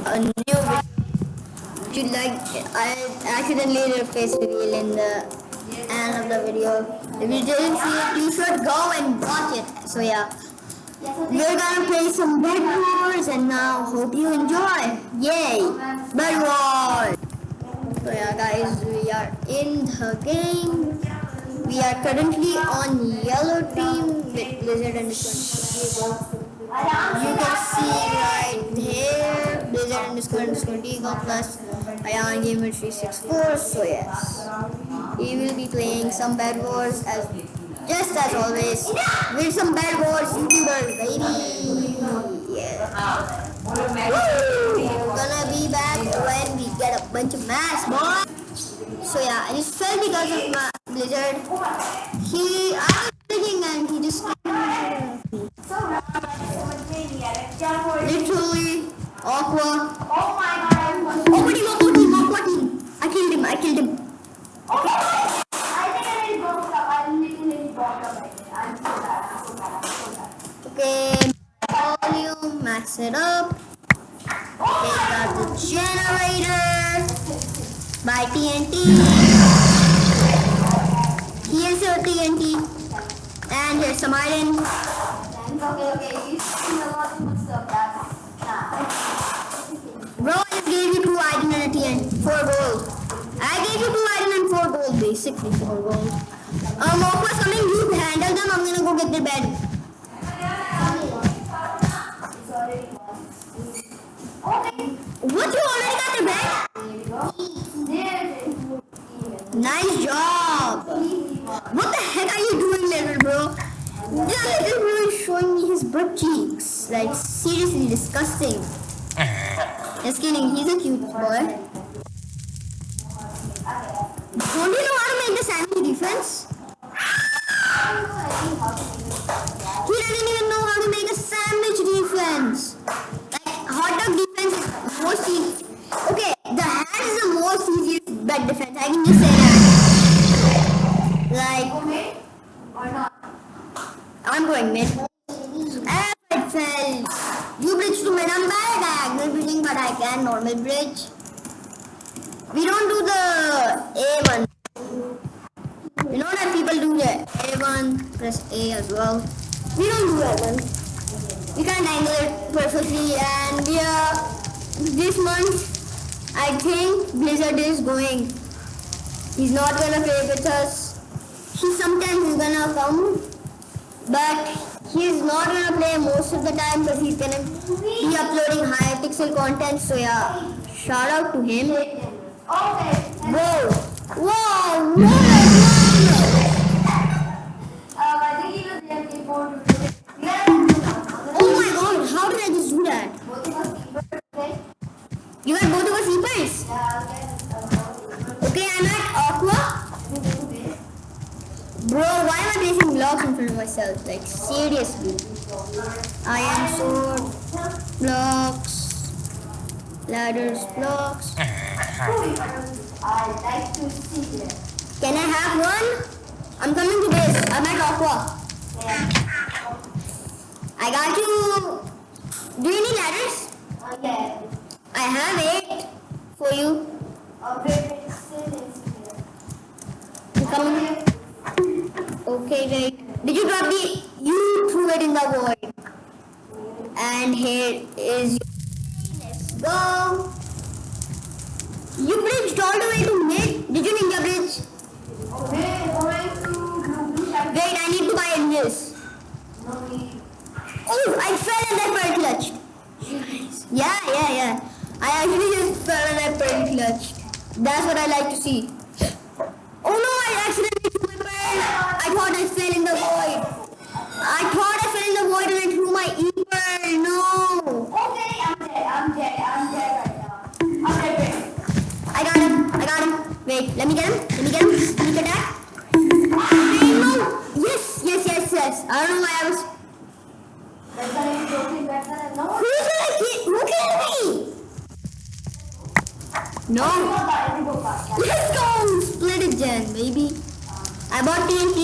a new video. Should like I accidentally did a face reveal in the end of the video. If you didn't see it, you should go and watch it. So yeah, we're gonna play some bedwars, and now hope you enjoy. Yay, bedwars! So yeah, guys, we are in the game. We are currently on yellow team with Blizzard and you can see right here Blizzard Eagle plus Ion Gamer 364. So yes, we will be playing some Bed Wars as just as always with some Bed Wars YouTubers, baby. Yeah. Woo! Gonna be back when we get a bunch of mass, boy. So yeah, I just fell because of my Blizzard. I was thinking and he just literally awkward. Oh my god. Aqua team. I killed him. Okay. I think I need to go up. I literally walked up. I'm so bad. Okay, volume, max it up. Okay, got the generator by TNT. Here's your TNT. And here's some iron. Okay. You see a lot of stuff. Bro, I just gave you 2 iron and a TNT. 4 gold. I gave you 2 iron and 4 gold, basically 4 gold. Aqua's coming, you handle them, I'm gonna go get their bed. What, you already got the bed? Nice job. What the heck are you doing, little bro? Yeah, little bro is showing me his butt cheeks. Like, seriously disgusting. Just kidding, he's a cute boy. Don't you know how to make the sandwich defense? He doesn't even know how to make a sandwich defense. Like, hot dog defense is most easy. Okay, the hand is the most easiest bed defense. I can just say that. Like, Or not? I'm going mid. I fell. You bridge to mid. I'm bad at diagonal bridging, but I can normal bridge. We don't do the A1. You know that people do the A1, press A as well. We don't do A1. We can't angle it perfectly, and yeah, this month I think Blizzard is going. He's not gonna play with us. He sometimes is gonna come, but he's not gonna play most of the time because he's gonna be uploading high pixel content. So yeah, shout out to him. Okay. Whoa! I think he was there before. Oh my god, how did I just do that? You got both of us sleepers? Okay, I'm at Aqua. Bro, why am I placing blocks in front of myself? Like, seriously. Iron sword, blocks, ladders, blocks. I like to see it. Can I have one? I'm coming to this. I'm at Aqua. I got you. Do you need ladders? Okay. I have 8 for you. You coming? Okay, great. Did you drop the? You threw it in the void. And here is. Let's go. You bridged all the way to mid. Did you ninja bridge? Wait, I need to buy this. Oh, I fell and I pearl clutched. Yeah. I actually just fell and I pearl clutched. That's what I like to see. Oh no, I accidentally threw my pearl. I thought I fell in the void. And I threw my e-pearl. No. Okay, I'm dead right now. I'm dead. I got him. Wait, let me get him. Sneak attack. Okay, no. Yes. I don't know why I was. Who killed me? No. Let's go. Split it, Jen, baby. I bought TNT.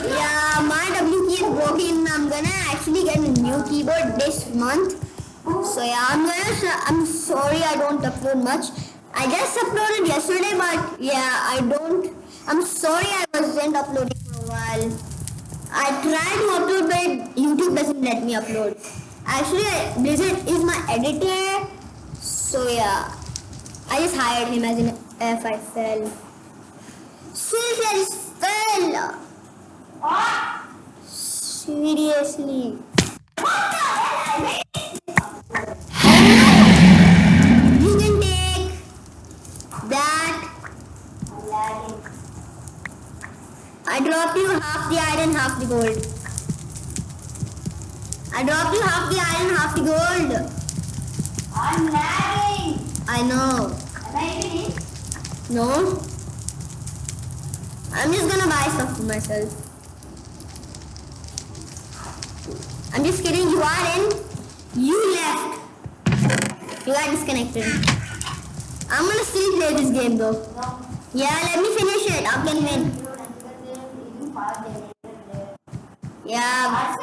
Yeah, my W key is broken. I'm gonna actually get a new keyboard this month. So yeah, I'm sorry I don't upload much. I just uploaded yesterday, but yeah, I'm sorry I wasn't uploading for a while. I tried to upload, but YouTube doesn't let me upload. Actually, Blizzard is my editor, so yeah, I just hired him as an FIFL. Seriously, I just fell. Seriously. You can take that. I dropped you half the iron, half the gold. I dropped you half the iron, half the gold. I'm lagging. I know. Am I winning? No. I'm just gonna buy stuff for myself. I'm just kidding. You are in. You left. You got disconnected. I'm gonna still play this game though. No. Yeah, let me finish it. I can win. Yeah.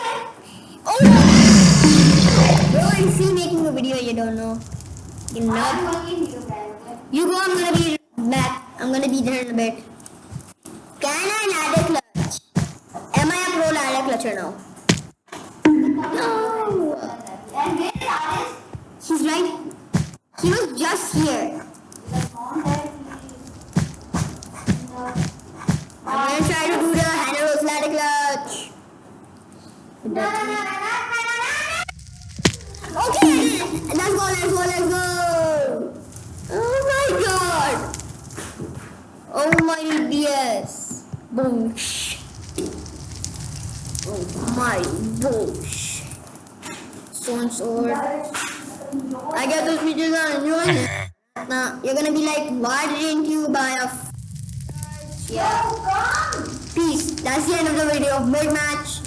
Oh! Bro, I'm still making a video. You don't know. You know. You go. I'm gonna be back. I'm gonna be there in a bit. Can I ladder clutch? Am I a pro ladder clutcher now? No. And where is Alice? He's right. He was just here. I'm gonna try to do the Hannah Rose ladder clutch. Okay, let's go. Oh my god. Oh my DS. Boosh. Oh my boosh. Stone sword. I get those videos on enjoying it. Now you're gonna be like, why didn't you buy a yeah. Peace. That's the end of the video. Mid match.